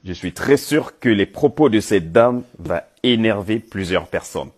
Je suis très sûr que les propos de cette dame vont énerver plusieurs personnes.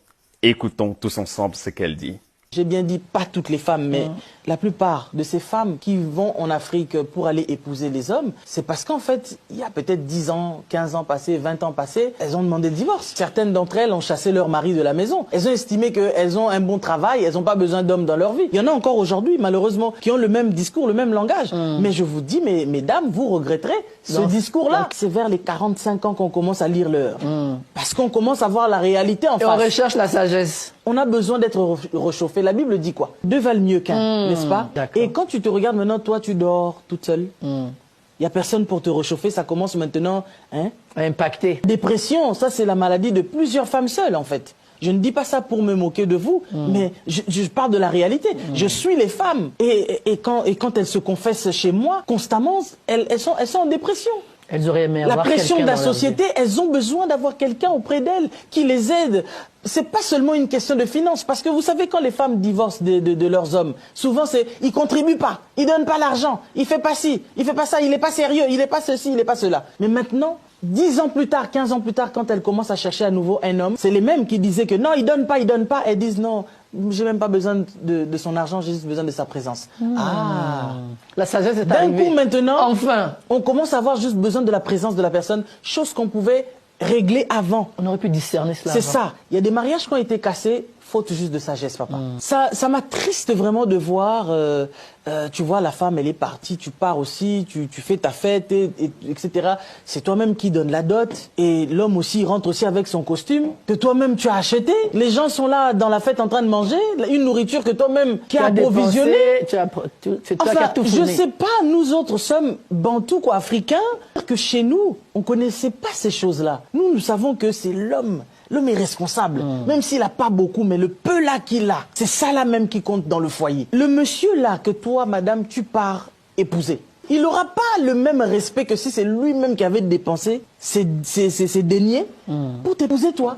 Écoutons tous ensemble ce qu'elle dit. J'ai bien dit pas toutes les femmes, mais la plupart de ces femmes qui vont en Afrique pour aller épouser les hommes, c'est parce qu'en fait, il y a peut-être 10 ans, 15 ans passés, 20 ans passés, elles ont demandé le divorce. Certaines d'entre elles ont chassé leur mari de la maison. Elles ont estimé qu'elles ont un bon travail, elles n'ont pas besoin d'hommes dans leur vie. Il y en a encore aujourd'hui, malheureusement, qui ont le même discours, le même langage. Mais je vous dis, mesdames, vous regretterez ce discours-là. C'est vers les 45 ans qu'on commence à lire l'heure. Parce qu'on commence à voir la réalité en face. Et on recherche la sagesse. On a besoin d'être réchauffé. La Bible dit quoi? Deux valent mieux qu'un, n'est-ce pas? Et quand tu te regardes maintenant, toi, tu dors toute seule. Il n'y a personne pour te réchauffer. Ça commence maintenant à impacter. Dépression, ça, c'est la maladie de plusieurs femmes seules, en fait. Je ne dis pas ça pour me moquer de vous, mais je parle de la réalité. Je suis les femmes. Et quand elles se confessent chez moi, constamment, elles sont en dépression. Elles auraient aimé avoir la pression de la société, elles ont besoin d'avoir quelqu'un auprès d'elles qui les aide. C'est pas seulement une question de finances, parce que vous savez, quand les femmes divorcent de leurs hommes, souvent c'est ils contribuent pas, ils donnent pas l'argent, il fait pas ci, il fait pas ça, il est pas sérieux, il est pas ceci, il est pas cela. Mais maintenant, 10 ans plus tard, 15 ans plus tard, quand elles commencent à chercher à nouveau un homme, c'est les mêmes qui disaient que non, il donne pas, elles disent non, j'ai même pas besoin de son argent, j'ai juste besoin de sa présence. La sagesse est arrivée. D'un coup maintenant, enfin, on commence à avoir juste besoin de la présence de la personne, chose qu'on pouvait régler avant. On aurait pu discerner cela. C'est ça. Il y a des mariages qui ont été cassés, faute juste de sagesse, papa. Ça m'attriste vraiment de voir, tu vois, la femme, elle est partie, tu pars aussi, tu fais ta fête, etc. C'est toi-même qui donne la dot. Et l'homme aussi, il rentre aussi avec son costume que toi-même tu as acheté. Les gens sont là dans la fête en train de manger, une nourriture que toi-même qui as approvisionnée. C'est toi qui as tout fourni. Je sais pas, nous autres sommes bantous, quoi, africains, que chez nous, on connaissait pas ces choses-là. Nous savons que c'est l'homme. L'homme est responsable, même s'il n'a pas beaucoup, mais le peu là qu'il a, c'est ça là même qui compte dans le foyer. Le monsieur là que toi, madame, tu pars épouser, il n'aura pas le même respect que si c'est lui-même qui avait dépensé ses deniers pour t'épouser toi.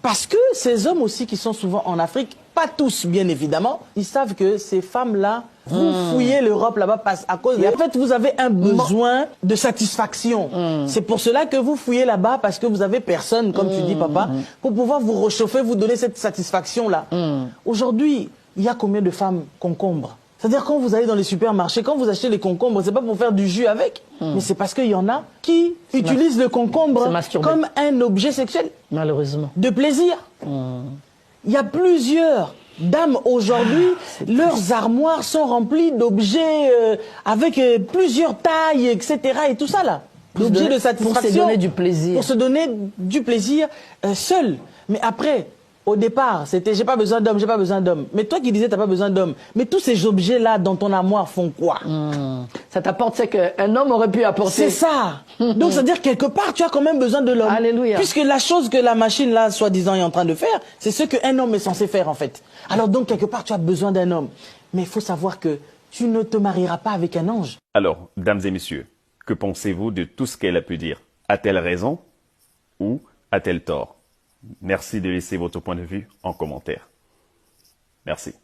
Parce que ces hommes aussi qui sont souvent en Afrique, pas tous bien évidemment, ils savent que ces femmes-là, vous fouillez l'Europe là-bas à cause... En fait, vous avez un besoin de satisfaction. C'est pour cela que vous fouillez là-bas, parce que vous avez personne, comme tu dis, papa, pour pouvoir vous réchauffer, vous donner cette satisfaction-là. Aujourd'hui, il y a combien de femmes concombres? C'est-à-dire quand vous allez dans les supermarchés, quand vous achetez les concombres, c'est pas pour faire du jus avec, mais c'est parce qu'il y en a qui utilisent le concombre comme un objet sexuel. Malheureusement. De plaisir. Il y a plusieurs dames aujourd'hui, leurs armoires sont remplies d'objets avec plusieurs tailles, etc. et tout ça là. D'objets de satisfaction. Pour se donner du plaisir. Pour se donner du plaisir seul. Mais après, au départ, c'était j'ai pas besoin d'homme, j'ai pas besoin d'homme. Mais toi qui disais t'as pas besoin d'homme. Mais tous ces objets-là dans ton armoire font quoi? Ça t'apporte ce qu'un homme aurait pu apporter. C'est ça. Donc ça veut dire quelque part tu as quand même besoin de l'homme. Alléluia. Puisque la chose que la machine là, soi-disant, est en train de faire, c'est ce qu'un homme est censé faire en fait. Alors donc quelque part tu as besoin d'un homme. Mais il faut savoir que tu ne te marieras pas avec un ange. Alors, dames et messieurs, que pensez-vous de tout ce qu'elle a pu dire? A-t-elle raison ou a-t-elle tort? Merci de laisser votre point de vue en commentaire. Merci.